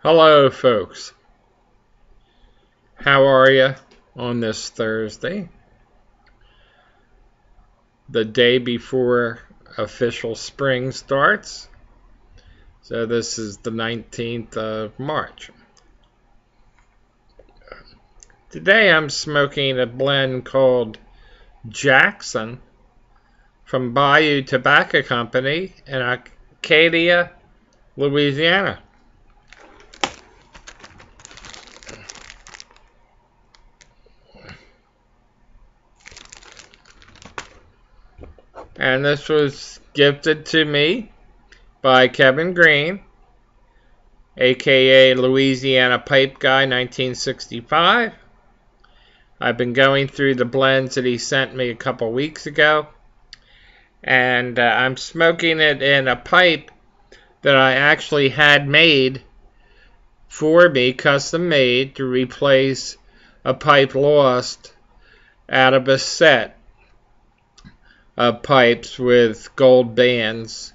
Hello, folks. How are you on this Thursday, the day before official spring starts? So this is the 19th of March. Today I'm smoking a blend called Jackson from Bayou Tobacco Company in Arcadia, Louisiana. And this was gifted to me by Kevin Green, aka Louisiana Pipe Guy 1965. I've been going through the blends that he sent me a couple weeks ago, and I'm smoking it in a pipe that I actually had made for me, custom made, to replace a pipe lost out of a set of pipes with gold bands,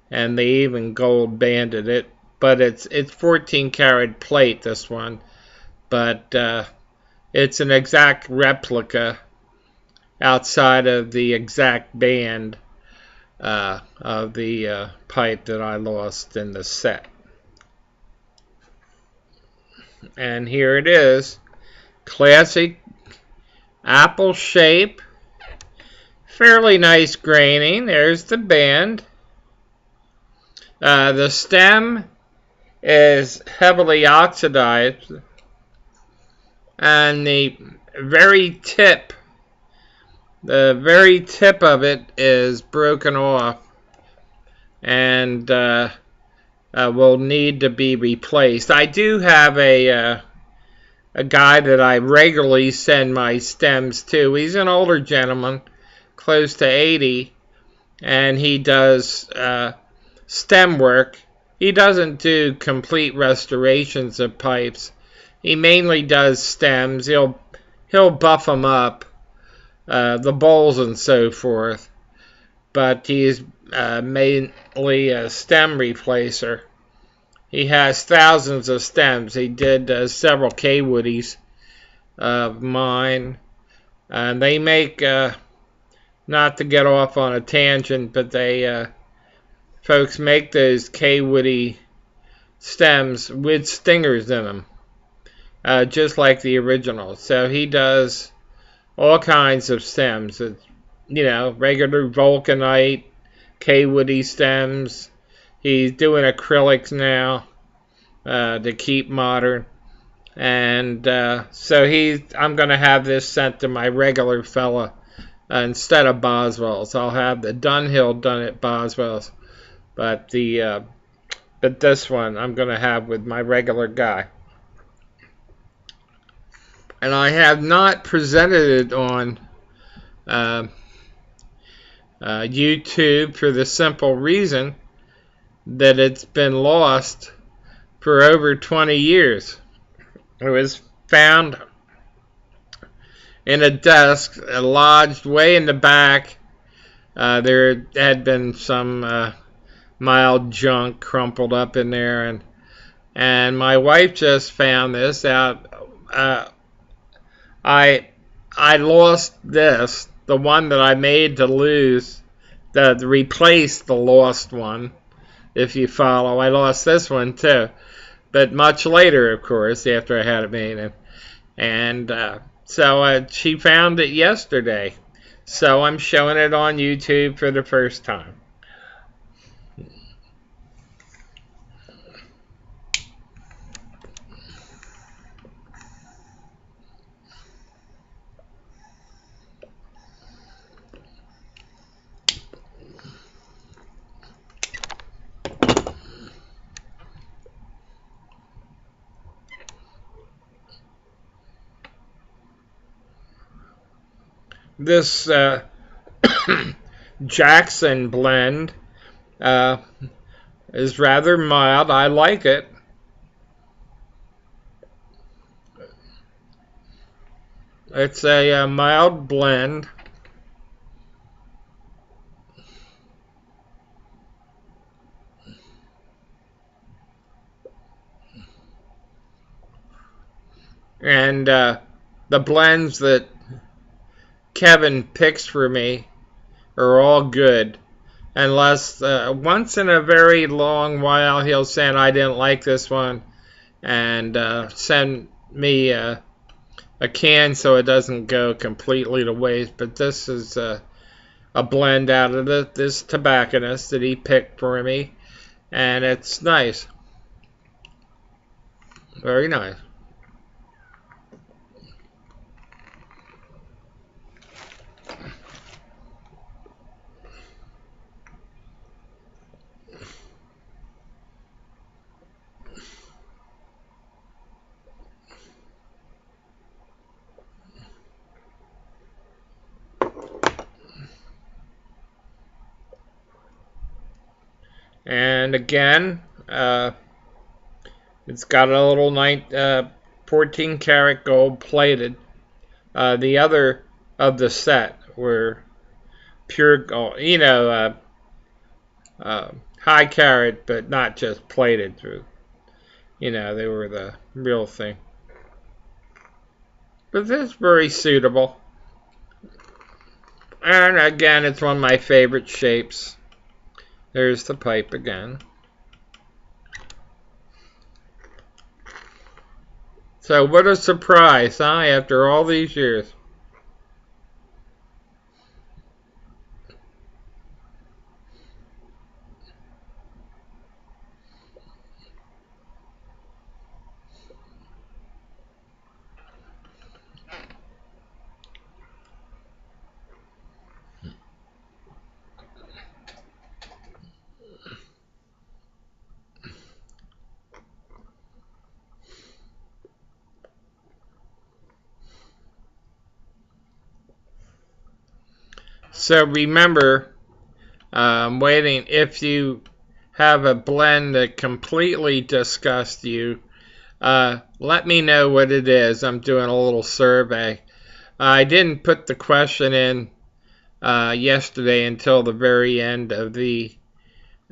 and they even gold banded it. But it's 14 karat plate, this one, but it's an exact replica outside of the exact band of the pipe that I lost in the set. And here it is, classic apple shape, fairly nice graining. There's the band. The stem is heavily oxidized, and the very tip of it is broken off and will need to be replaced. I do have a guy that I regularly send my stems to. He's an older gentleman, close to 80, and he does stem work. He doesn't do complete restorations of pipes. He mainly does stems. He'll buff them up, the bowls and so forth, but he's mainly a stem replacer. He has thousands of stems. He did several K-Woodies of mine, and they make, not to get off on a tangent, but they folks make those K-Woody stems with stingers in them, just like the original. So he does all kinds of stems, regular vulcanite, K-Woody stems. He's doing acrylics now to keep modern. And so I'm going to have this sent to my regular fella instead of Boswell's. I'll have the Dunhill done at Boswell's, but this one I'm going to have with my regular guy. And I have not presented it on YouTube for the simple reason that it's been lost for over 20 years. It was found in a desk lodged way in the back. There had been some mild junk crumpled up in there, and my wife just found this out. I lost this, the one that I made to replace the lost one, if you follow. I lost this one too, but much later, of course, after I had it made. So she found it yesterday, so I'm showing it on YouTube for the first time. This Jackson blend is rather mild. I like it. It's a mild blend. And the blends that Kevin picks for me are all good. Unless once in a very long while he'll say, I didn't like this one, and send me a can so it doesn't go completely to waste. But this is a blend out of this tobacconist that he picked for me, and it's nice. Very nice. And again, it's got a little 14 karat gold plated. The other of the set were pure gold, high carat, but not just plated through. They were the real thing. But this is very suitable. And again, it's one of my favorite shapes. There's the pipe again. So what a surprise, huh? After all these years. So remember, waiting, if you have a blend that completely disgusts you, let me know what it is. I'm doing a little survey. I didn't put the question in yesterday until the very end of the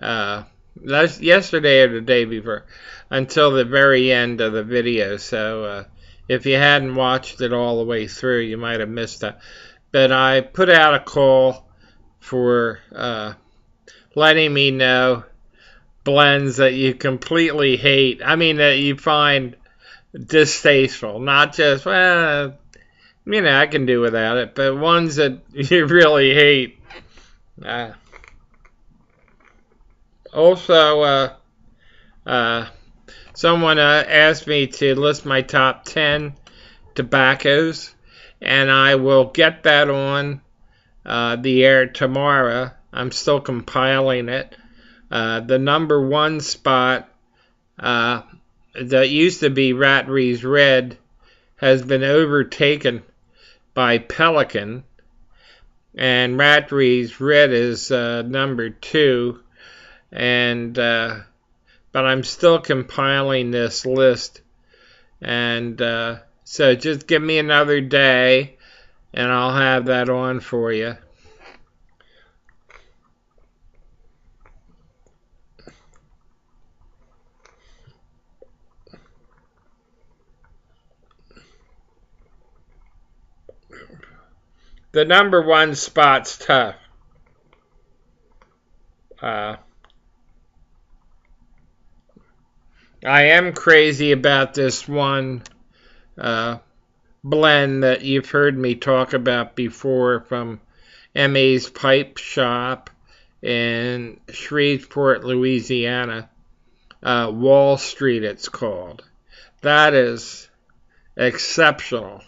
yesterday or the day before, until the very end of the video. So if you hadn't watched it all the way through, you might have missed that. But I put out a call for letting me know blends that you completely hate. I mean, that you find distasteful. Not just, I can do without it, but ones that you really hate. Also, someone asked me to list my top 10 tobaccos, and I will get that on the air tomorrow. I'm still compiling it. The number one spot that used to be Rattray's Red has been overtaken by Pelican, and Rattray's Red is number 2. And but I'm still compiling this list, and so just give me another day and I'll have that on for you. The number one spot's tough. I am crazy about this one blend that you've heard me talk about before from M.A.'s Pipe Shop in Shreveport, Louisiana. Wall Street, it's called. That is exceptional.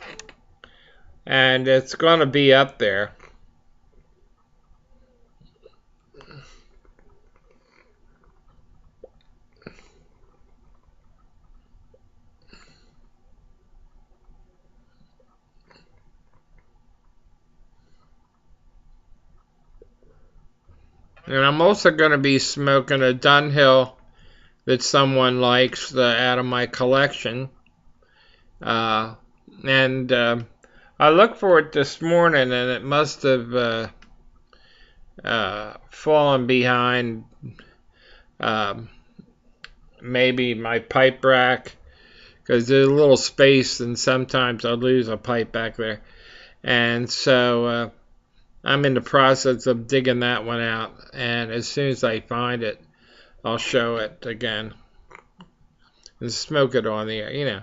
And it's going to be up there. And I'm also going to be smoking a Dunhill that someone likes out of my collection. And I looked for it this morning, and it must have fallen behind maybe my pipe rack, because there's a little space and sometimes I'll lose a pipe back there. And so I'm in the process of digging that one out, and as soon as I find it, I'll show it again and smoke it on the air, you know.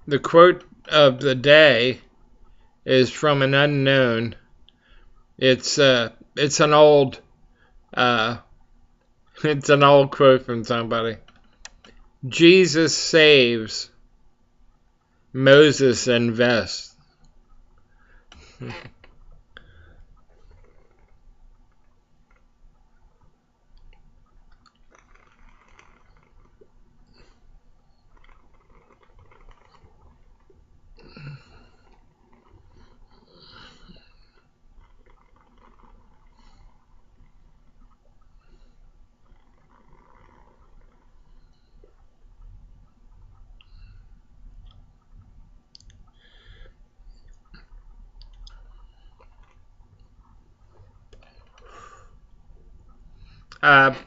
The quote of the day is from an unknown. It's an old it's an old quote from somebody. Jesus saves, Moses invests.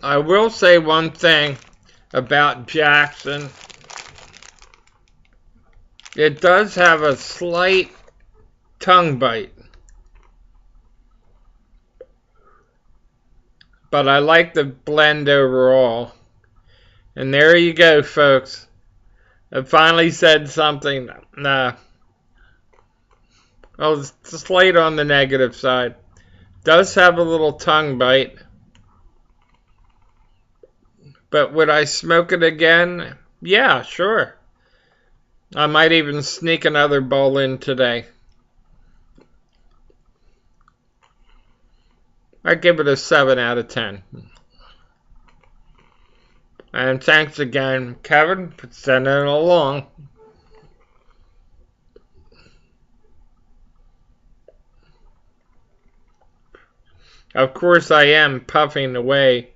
I will say one thing about Jackson. It does have a slight tongue bite, but I like the blend overall. And there you go, folks. I finally said something. Well, it's slight on the negative side. Does have a little tongue bite. But would I smoke it again? Yeah, sure. I might even sneak another bowl in today. I'd give it a 7 out of 10. And thanks again, Kevin, for sending it along. Of course, I am puffing away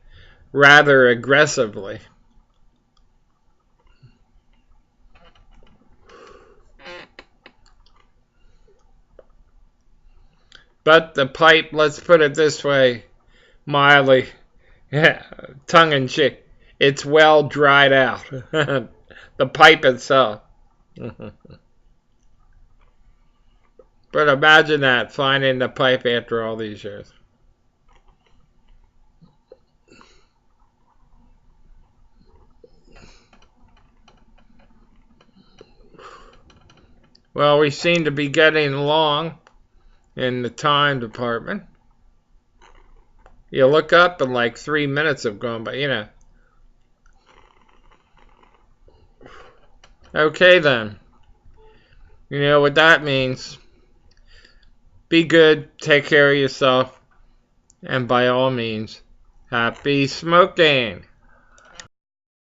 rather aggressively. But the pipe, let's put it this way, mildly, tongue in cheek, it's well dried out. The pipe itself. But imagine that, finding the pipe after all these years. Well, we seem to be getting along in the time department. You look up and like 3 minutes have gone by, you know. Okay then. You know what that means. Be good, take care of yourself, and by all means, happy smoking.